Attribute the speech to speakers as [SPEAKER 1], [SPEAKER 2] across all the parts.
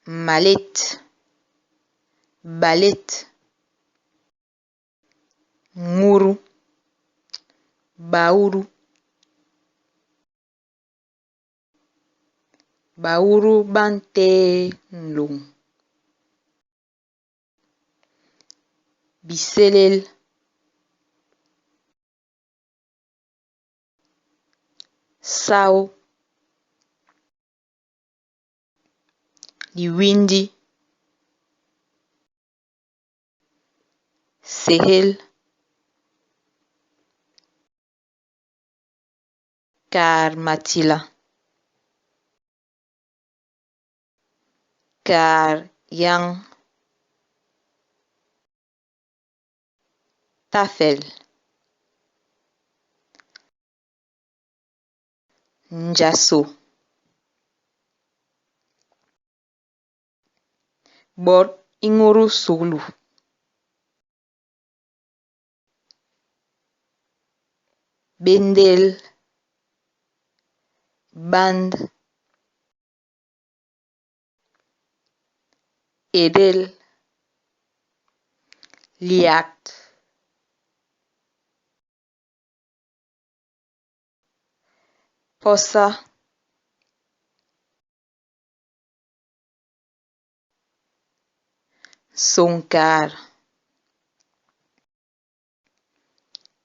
[SPEAKER 1] mallette, balette, nguru, bauru, bauru bante nlong, biselel, sao, liwindi, sehel, kar matila, kar yang, tafel, njaso, bot i nguru suglu, bendel, band, edel, liat, posa, sonkar,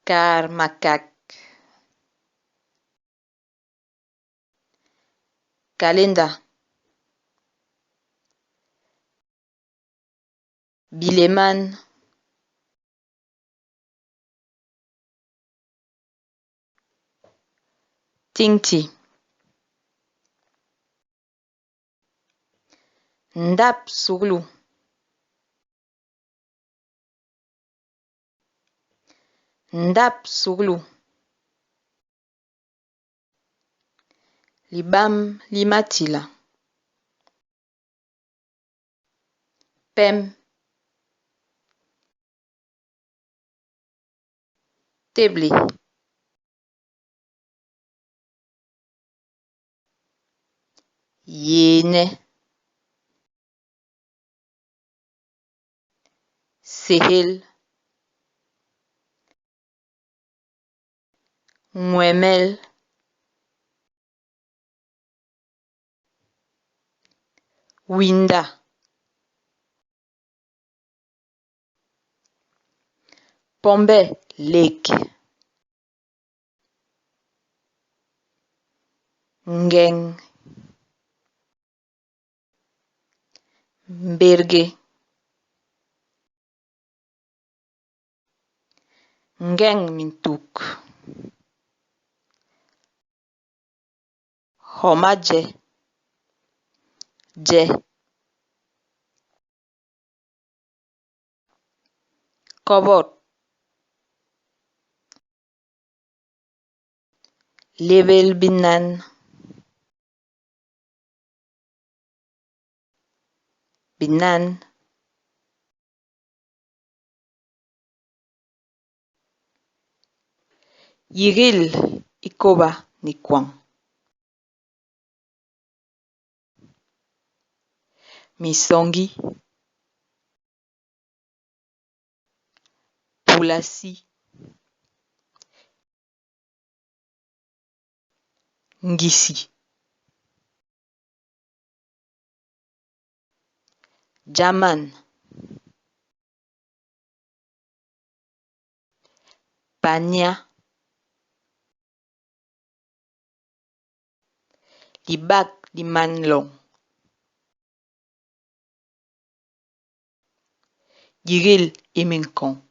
[SPEAKER 1] kar makak, kalenda, bileman, tingti, ndap suglu, ndap suglu, libam li matila, pem, teble, yene, sehel, ŋwemel, winda, pombe lek, ngeng, mberge, ngeng mintuk, homaje, je, kobot, lebel binan, binan, yiril ikoba ni kwang, misongi, pulasi, ngisi, jaman, panya, libak di manlong, yiril i minkong.